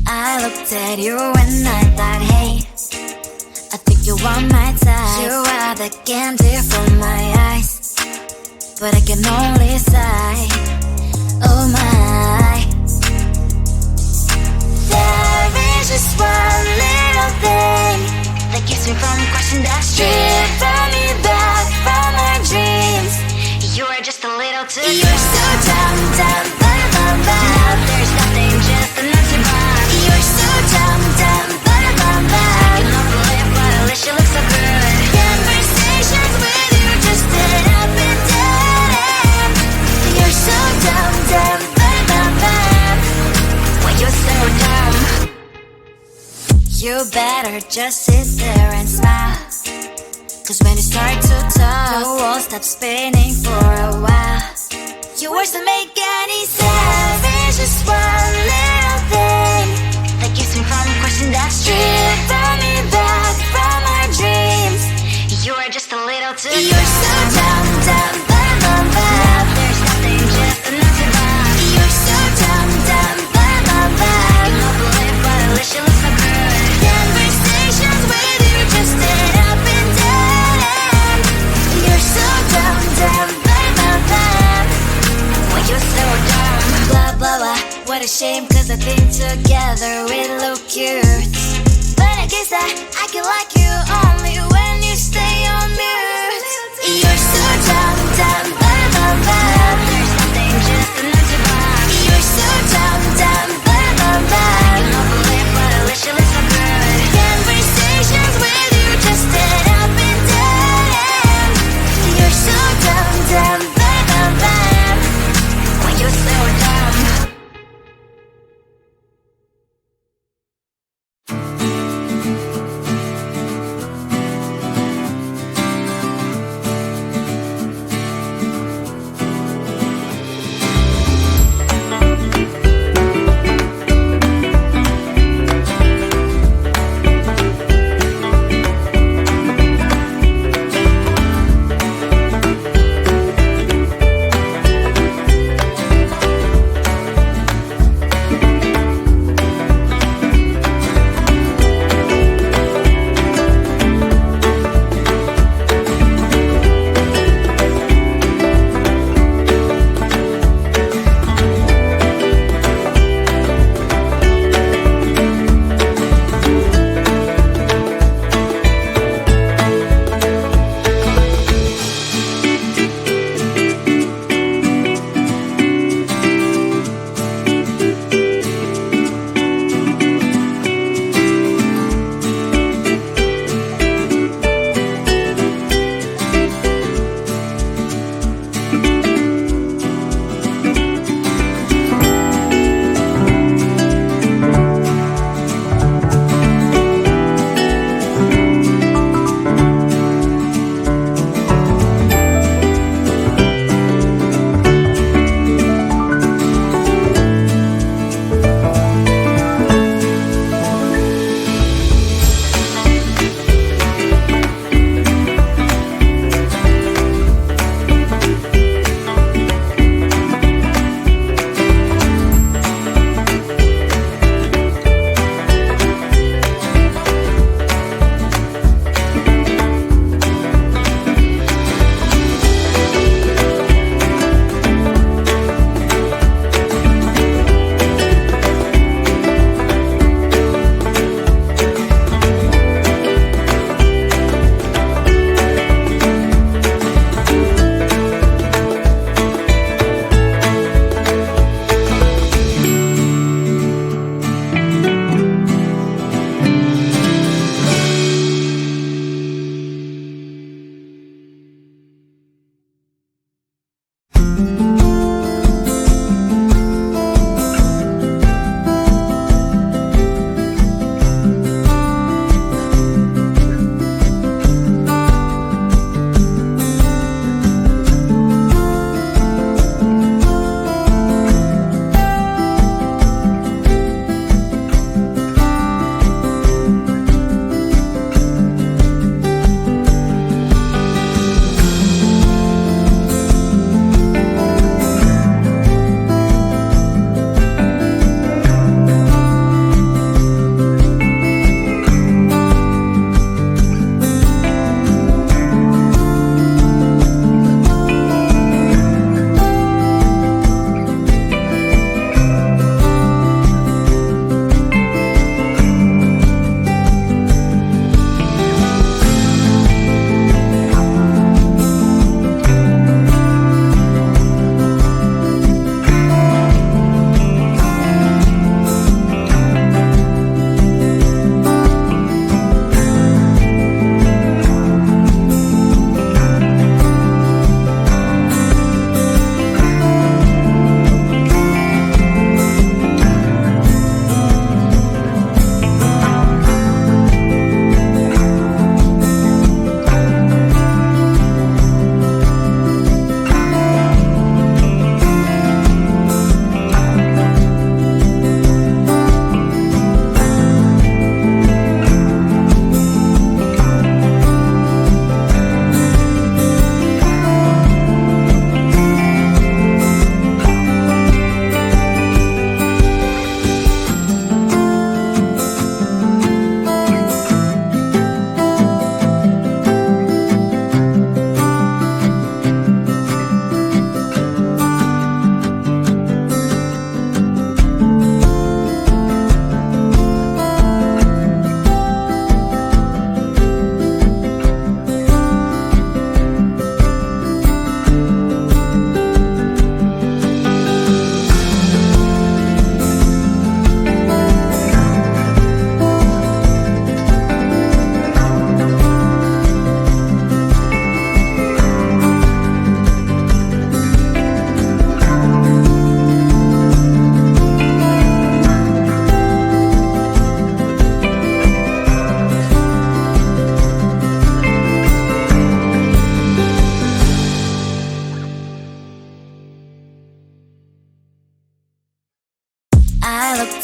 I looked at you and I thought, hey, I think you want my type. You are the candy from my eyes, but I can only sigh, oh my. There is just one little thing that keeps me from crossing that street. Drive me back from my dreams. You are just a little too close. You're so dumb, dumb, dumb, dumb, dumb. Now there's nothing, just an empty box. You're so dumb, dumb, dumb, dumb, dumb. I cannot believe, but at least you look so good. Conversations with you just end up in dead end. You're so dumb, dumb, dumb, dumb, dumb. Why you're so dumb? You better just sit there and smile, 'cause when you start to talk, the world stops spinning for a while. Your words don't make any sense. There's just one little thing that keeps me from crossing that street. Pull me back from our dreams. You are just a little too close. You're so dumb, dumb, dumb, dumb, dumb. Now there's nothing, just an empty box. You're so dumb, dumb, dumb, dumb, dumb. I cannot believe, but at least you look so good. Conversations with you just end up in dead end. You're so dumb, dumb, dumb, dumb, dumb. Why you're so dumb? Blah, blah, blah. What a shame, 'cause I think together we look cute. But I guess that I can like you only when you stay on mute. You're so dumb, dumb, dumb, dumb, dumb. There's nothing, just an empty box. You're so dumb, dumb, dumb, dumb, dumb. I cannot believe, but at least you look so good. Conversations with you just end up in dead end. You're so dumb, dumb, dumb, dumb, dumb. Why you're so dumb?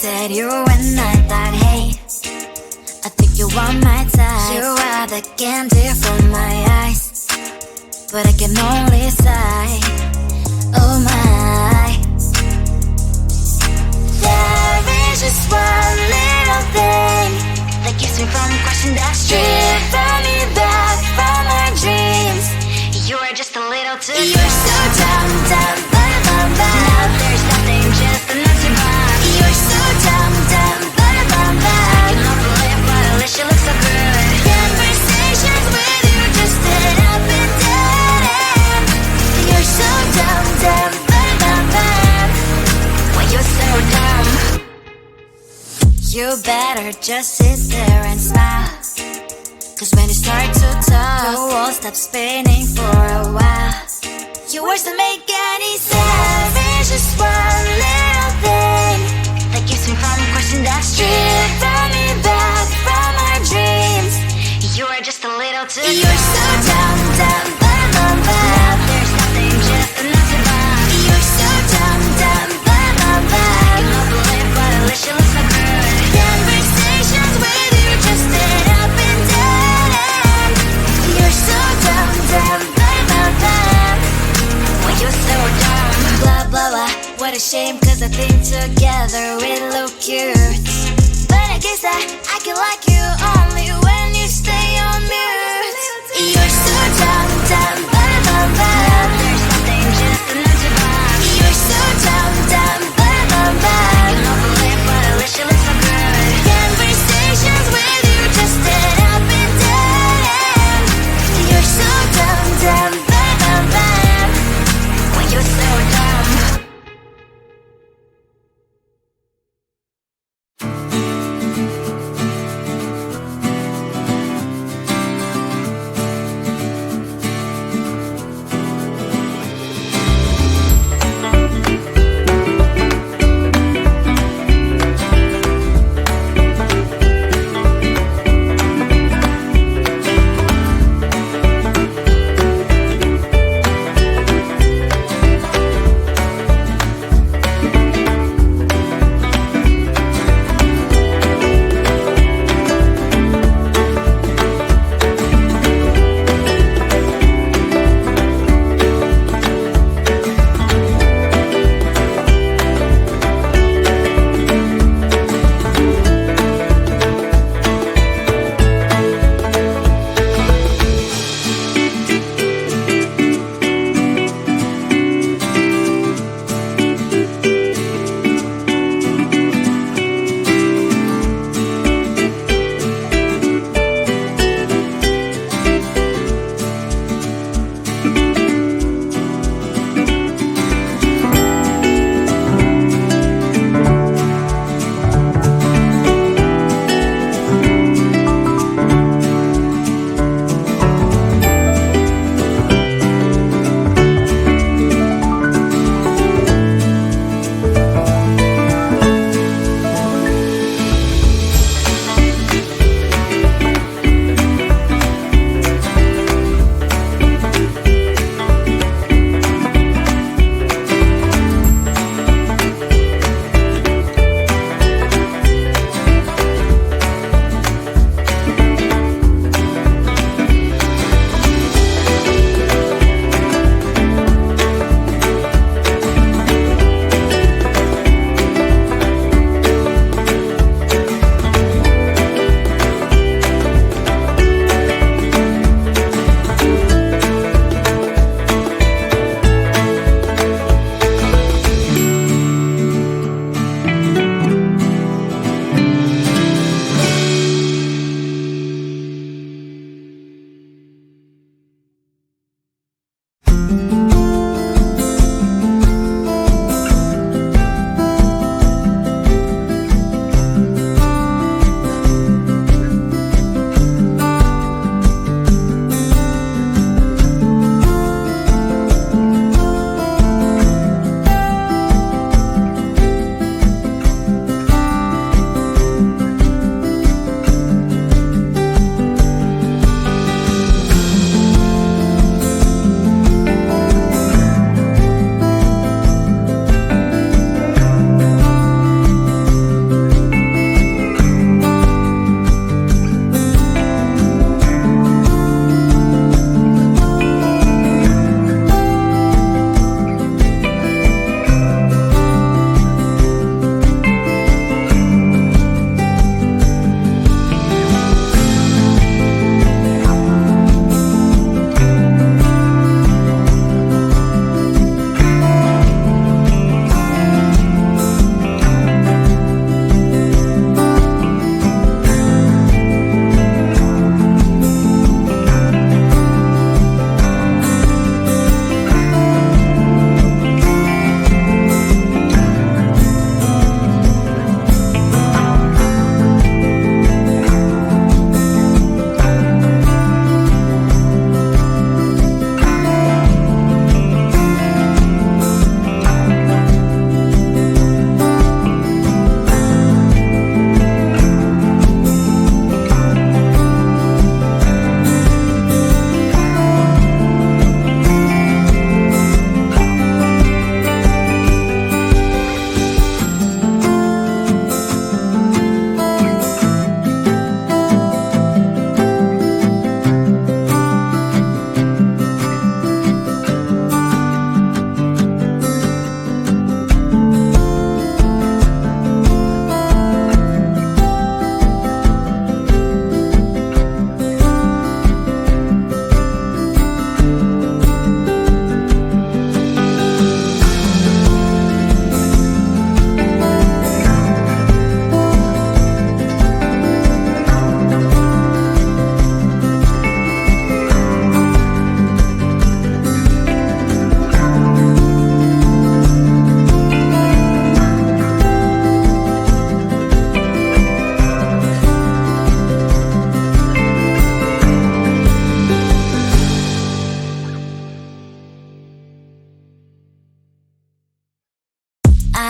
at you and I thought, hey, I think you want my type. You are the candy from my eyes, but I can only sigh, oh my. There is just one little thing that keeps me from crossing that street. Drive me back from my dreams. You are just a little too close. You're so dumb, dumb, bum, bum, bum. Now there's nothing, just an empty box. You're so dumb, dumb, bum, bum, bum. I cannot believe but at least you look so good. Conversations with you just end up in dead end. You're so dumb, dumb, bum, bum, bum. Why you're so dumb? You better just sit there and smile, 'cause when you start to talk, the world stops spinning for a while. Your words don't make any sense. There's just one little thing that keeps me from crossing that street. Drive me back from our dreams. You are just a little too close. You're so dumb, dumb, bum, bum, bum. Now there's nothing, just an empty box. You're so dumb, dumb, bum, bum, bum. I cannot believe but at least you look so good. Conversations with you just end up in dead end. You're so dumb, dumb, bum, bum, bum. Why you're so dumb? Blah, blah, blah. What a shame, 'cause I think together we look cute. But I guess I can like you only when you stay on mute. You're so dumb, dumb, bum, bum, bum. There's nothing, just an empty box. You're so dumb, dumb, bum, bum, bum. I cannot believe but at least you look so good. Conversations with you just end up in dead end. You're so dumb, dumb, bum, bum, bum. Why you're so dumb?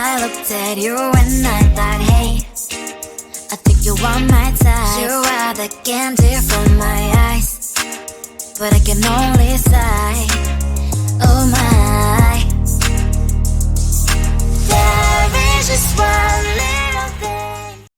I looked at you and I thought, hey, I think you are my type. You are the candy from my eyes, but I can only sigh, oh my. There is just one